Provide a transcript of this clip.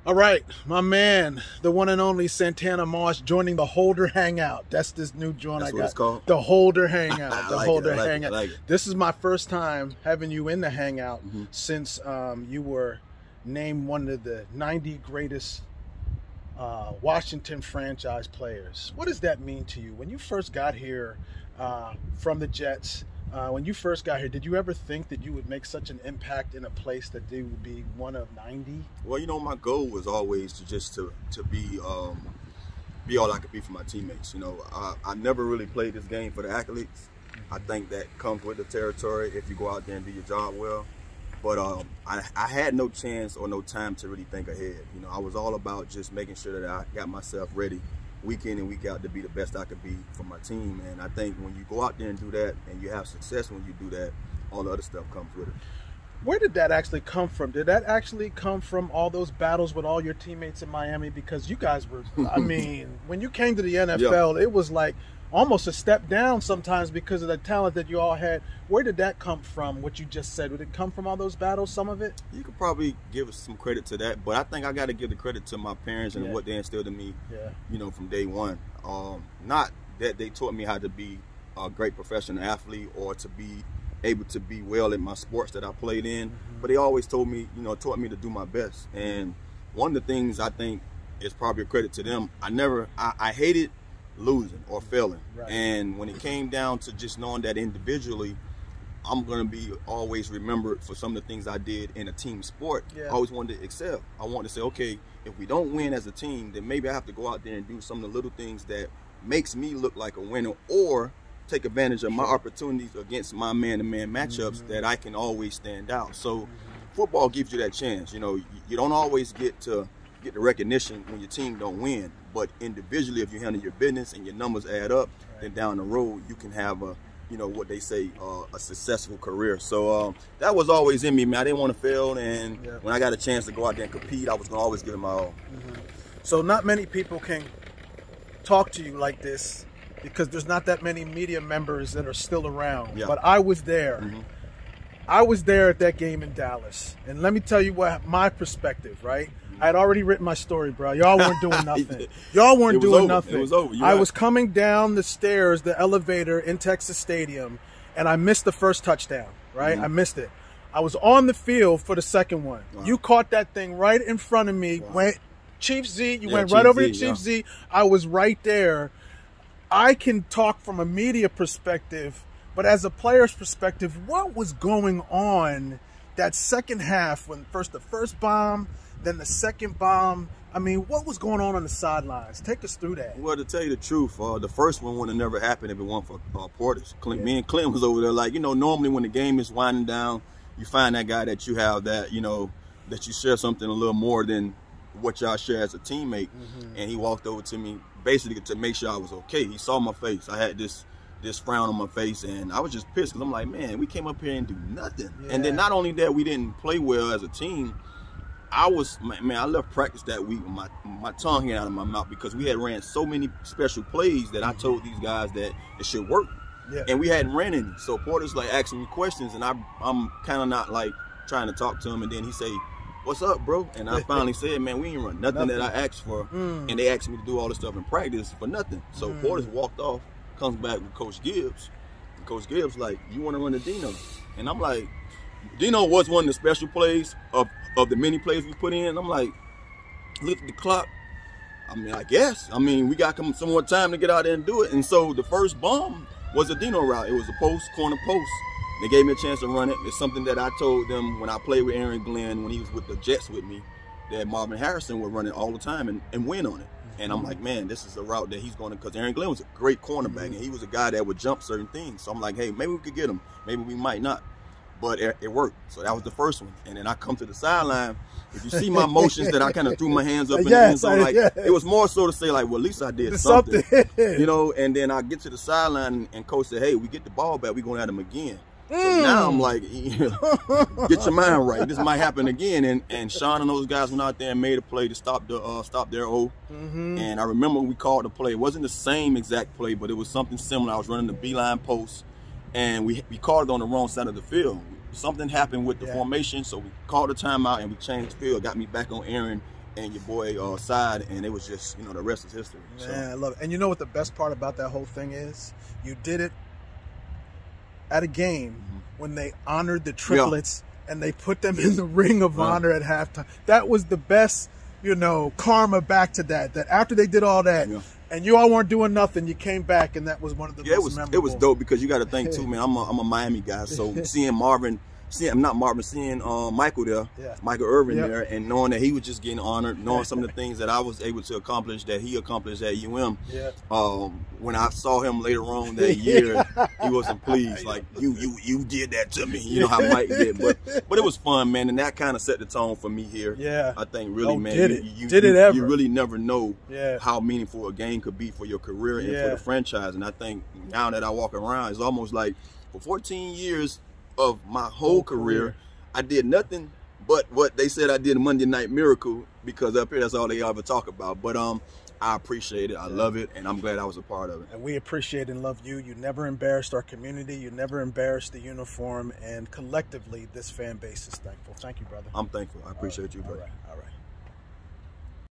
All right, my man, the one and only Santana Moss joining the Holder Hangout. That's this new joint I got. That's what it's called? The Holder Hangout. The Holder I Hangout. like it. This is my first time having you in the Hangout since you were named one of the 90 greatest Washington franchise players. What does that mean to you? When you first got here from the Jets, when you first got here, did you ever think that you would make such an impact in a place that they would be one of 90? Well, you know, my goal was always to be all I could be for my teammates. You know, I never really played this game for the accolades. I think that comes with the territory if you go out there and do your job well. But I had no chance or no time to really think ahead. You know, I was all about just making sure that I got myself ready week in and week out to be the best I could be for my team. And I think when you go out there and do that and you have success when you do that, all the other stuff comes with it. Where did that actually come from? Did that actually come from all those battles with all your teammates in Miami? Because you guys were, I mean, when you came to the NFL, it was like almost a step down sometimes because of the talent that you all had. Where did that come from, what you just said? Would it come from all those battles, some of it? You could probably give some credit to that, but I think I got to give the credit to my parents and what they instilled in me, you know, from day one. Not that they taught me how to be a great professional athlete or to be able to be well in my sports that I played in, but they always told me, you know, taught me to do my best. And one of the things I think is probably a credit to them, I hated losing or failing. And when it came down to just knowing that individually I'm going to be always remembered for some of the things I did in a team sport, I always wanted to excel. I wanted to say, okay, if we don't win as a team, then maybe I have to go out there and do some of the little things that makes me look like a winner, or take advantage of my opportunities against my man-to-man matchups that I can always stand out. So football gives you that chance. You know, you don't always get the recognition when your team don't win, but individually, if you handle your business and your numbers add up, then down the road you can have a, you know, what they say, a successful career. So that was always in me, man. I didn't want to fail, and when I got a chance to go out there and compete, I was gonna always give it my all. So not many people can talk to you like this because there's not that many media members that are still around. But I was there. I was there at that game in Dallas, and let me tell you what my perspective, right? I had already written my story, bro. Y'all weren't doing nothing. Y'all weren't doing nothing. It was over. I was coming down the stairs, the elevator in Texas Stadium, and I missed the first touchdown, right? I missed it. I was on the field for the second one. You caught that thing right in front of me. Went Chief Z, you went right over to Chief Z. I was right there. I can talk from a media perspective, but as a player's perspective, what was going on that second half when the first bomb, then the second bomb? I mean, what was going on the sidelines? Take us through that. Well, to tell you the truth, the first one would have never happened if it weren't for Portis. Me and Clint was over there. Like, you know, normally when the game is winding down, you find that guy that you have that, you know, that you share something a little more than what y'all share as a teammate. And he walked over to me basically to make sure I was okay. He saw my face. I had this frown on my face, and I was just pissed because I'm like, man, we came up here and do nothing. And then not only that, we didn't play well as a team. I left practice that week with my tongue hanging out of my mouth because we had ran so many special plays that I told these guys that it should work. And we hadn't ran any. So Porter's like asking me questions, and I'm kind of not like trying to talk to him, and then he say, "What's up, bro?" And I finally said, "Man, we ain't run nothing that I asked for." And they asked me to do all this stuff in practice for nothing. So Porter's walked off, comes back with Coach Gibbs. And Coach Gibbs like, "You want to run the Dino?" And I'm like, Dino was one of the special plays of the many plays we put in. I'm like, look at the clock. I mean, I guess. I mean, we got some more time to get out there and do it. And so the first bomb was a Dino route. It was a post, corner post. They gave me a chance to run it. It's something that I told them when I played with Aaron Glenn when he was with the Jets with me, that Marvin Harrison would run it all the time and win on it. And I'm like, man, this is a route that he's going to, because Aaron Glenn was a great cornerback, and he was a guy that would jump certain things. So I'm like, hey, maybe we could get him. Maybe we might not. But it worked. So that was the first one. And then I come to the sideline. If you see my motions that I kind of threw my hands up in the end zone, like, it was more so to say, like, well, at least I did something. You know, and then I get to the sideline and coach said, hey, we get the ball back, we're going at him again. So now I'm like, get your mind right. This might happen again. And Sean and those guys went out there and made a play to stop their O. And I remember we called the play. It wasn't the same exact play, but it was something similar. I was running the beeline post, and we called it on the wrong side of the field. Something happened with the formation, so we called a timeout and we changed field. Got me back on Aaron and your boy side, and it was just, you know, the rest is history. Man, I love it. And you know what the best part about that whole thing is? You did it at a game when they honored the triplets and they put them in the ring of honor at halftime. That was the best, you know, karma back to that. That after they did all that, and you all weren't doing nothing, you came back, and that was one of the most memorable. It was dope because you got to think too, man. I'm a Miami guy, so seeing Michael there, Michael Irvin there, and knowing that he was just getting honored, knowing some of the things that I was able to accomplish that he accomplished at UM. When I saw him later on that year, he wasn't pleased. Like, you did that to me. You know how Mike did. But it was fun, man, and that kind of set the tone for me here. I think really, man, you really never know how meaningful a game could be for your career and for the franchise. And I think now that I walk around, it's almost like for 14 years of my whole career, I did nothing but what they said I did a Monday Night Miracle, because up here that's all they ever talk about. But I appreciate it. I love it, and I'm glad I was a part of it. And we appreciate and love you. You never embarrassed our community. You never embarrassed the uniform, and collectively this fan base is thankful. Thank you, brother. I'm thankful. I appreciate you, brother. All right.